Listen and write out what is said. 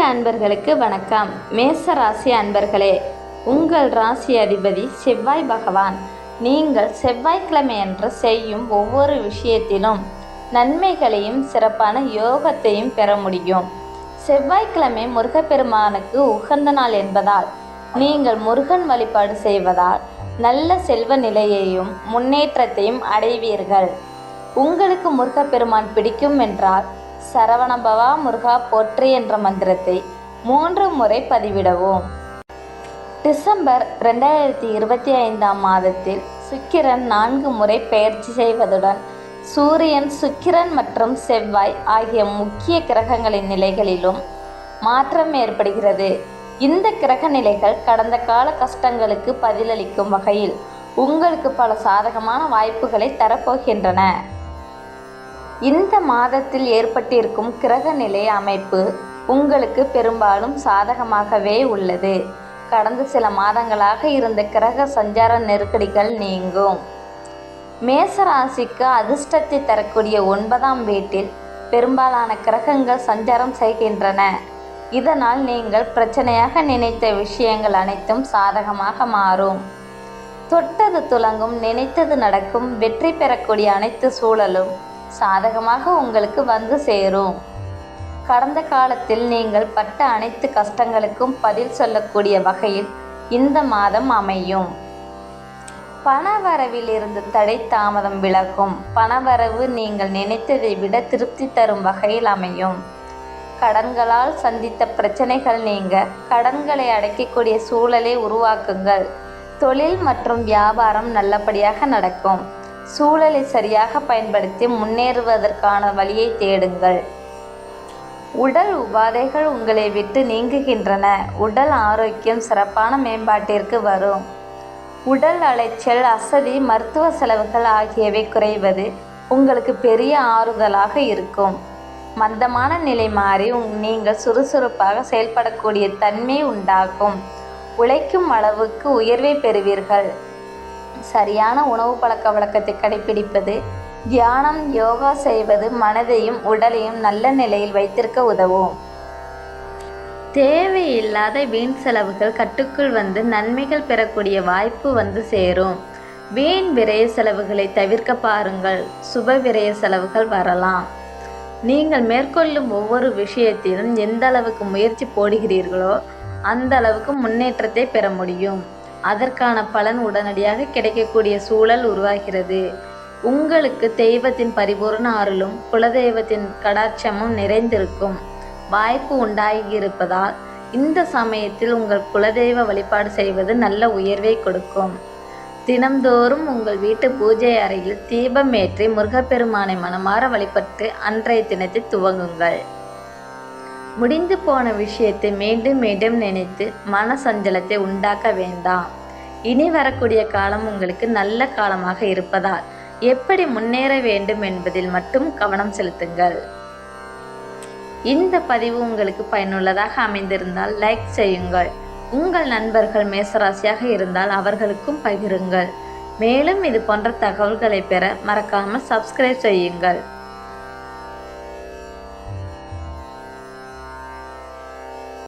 அன்பர்களுக்கு வணக்கம். மேச ராசி அன்பர்களே, உங்கள் ராசி அதிபதி செவ்வாய் பகவான். நீங்கள் செவ்வாய்க்கிழமையன்று செய்யும் ஒவ்வொரு விஷயத்திலும் நன்மைகளையும் சிறப்பான யோகத்தையும் பெற முடியும். செவ்வாய்க்கிழமை முருகப்பெருமானுக்கு உகந்த நாள் என்பதால் நீங்கள் முருகன் வழிபாடு செய்வதால் நல்ல செல்வ நிலையையும் முன்னேற்றத்தையும் அடைவீர்கள். உங்களுக்கு முருகப்பெருமான் பிடிக்கும் என்றால் சரவணபவா முருகா போற்றி என்ற மந்திரத்தை 3 முறை பதிவிடவும். டிசம்பர் 2025 மாதத்தில் சுக்கிரன் 4 முறை பெயர்ச்சி செய்வதுடன் சூரியன், சுக்கிரன் மற்றும் செவ்வாய் ஆகிய முக்கிய கிரகங்களின் நிலைகளிலும் மாற்றம் ஏற்படுகிறது. இந்த கிரக நிலைகள் கடந்த கால கஷ்டங்களுக்கு பதிலளிக்கும் வகையில் உங்களுக்கு பல சாதகமான வாய்ப்புகளை தரப்போகின்றன. இந்த மாதத்தில் ஏற்பட்டிருக்கும் கிரக நிலை அமைப்பு உங்களுக்கு பெரும்பாலும் சாதகமாகவே உள்ளது. கடந்த சில மாதங்களாக இருந்த கிரக சஞ்சார நெருக்கடிகள் நீங்கும். மேசராசிக்கு அதிர்ஷ்டத்தை தரக்கூடிய 9ஆம் வீட்டில் பெரும்பாலான கிரகங்கள் சஞ்சாரம் செய்கின்றன. இதனால் நீங்கள் பிரச்சனையாக நினைத்த விஷயங்கள் அனைத்தும் சாதகமாக மாறும். தொட்டது துலங்கும், நினைத்தது நடக்கும், வெற்றி பெறக்கூடிய அனைத்து சூழலும் சாதகமாக உங்களுக்கு வந்து சேரும். கடந்த காலத்தில் நீங்கள் பட்ட அனைத்து கஷ்டங்களுக்கும் பதில் சொல்லக்கூடிய வகையில் இந்த மாதம் அமையும். பணவரவில் இருந்து தடை தாமதம் விலகும். பணவரவு நீங்கள் நினைத்ததை விட திருப்தி தரும் வகையில் அமையும். கடன்களால் சந்தித்த பிரச்சனைகள் நீங்க கடன்களை அடைக்கக்கூடிய சூழலை உருவாக்குங்கள். தொழில் மற்றும் வியாபாரம் நல்லபடியாக நடக்கும். சூழலை சரியாக பயன்படுத்தி முன்னேறுவதற்கான வழியை தேடுங்கள். உடல் உபாதைகள் உங்களை விட்டு நீங்குகின்றன. உடல் ஆரோக்கியம் சிறப்பான மேம்பாட்டிற்கு வரும். உடல் அலைச்சல், அசதி, மருத்துவ செலவுகள் ஆகியவை குறைவது உங்களுக்கு பெரிய ஆறுதலாக இருக்கும். மந்தமான நிலை மாறி நீங்கள் சுறுசுறுப்பாக செயல்படக்கூடிய தன்மை உண்டாகும். உழைக்கும் அளவுக்கு உயர்வை பெறுவீர்கள். சரியான உணவு பழக்க வழக்கத்தை கடைபிடிப்பது, தியானம், யோகா செய்வது மனதையும் உடலையும் நல்ல நிலையில் வைத்திருக்க உதவும். தேவையில்லாத வீண் செலவுகள் கட்டுக்குள் வந்து நன்மைகள் பெறக்கூடிய வாய்ப்பு வந்து சேரும். வீண் விரய செலவுகளை தவிர்க்க பாருங்கள். சுப விரய செலவுகள் வரலாம். நீங்கள் மேற்கொள்ளும் ஒவ்வொரு விஷயத்திலும் எந்த அளவுக்கு முயற்சி போடுகிறீர்களோ அந்த அளவுக்கு முன்னேற்றத்தை பெற முடியும். அதற்கான பலன் உடனடியாக கிடைக்கக்கூடிய சூழல் உருவாகிறது. உங்களுக்கு தெய்வத்தின் பரிபூர்ண அருளும் குலதெய்வத்தின் கடாட்சமும் நிறைந்திருக்கும் வாய்ப்பு உண்டாகியிருப்பதால் இந்த சமயத்தில் உங்கள் குலதெய்வ வழிபாடு செய்வது நல்ல உயர்வை கொடுக்கும். தினம்தோறும் உங்கள் வீட்டு பூஜை அறையில் தீபம் ஏற்றி முருகப்பெருமானை மனமாற வழிபட்டு அன்றைய தினத்தை துவங்குங்கள். முடிந்து போன விஷயத்தை மீண்டும் மீண்டும் நினைத்து மன சஞ்சலத்தை உண்டாக்க வேண்டாம். இனி வரக்கூடிய காலம் உங்களுக்கு நல்ல காலமாக இருப்பதால் எப்படி முன்னேற வேண்டும் என்பதில் மட்டும் கவனம் செலுத்துங்கள். இந்த பதிவு உங்களுக்கு பயனுள்ளதாக அமைந்திருந்தால் லைக் செய்யுங்கள். உங்கள் நண்பர்கள் மேசராசியாக இருந்தால் அவர்களுக்கும் பகிருங்கள். மேலும் இது போன்ற தகவல்களை பெற மறக்காமல் சப்ஸ்கிரைப் செய்யுங்கள்.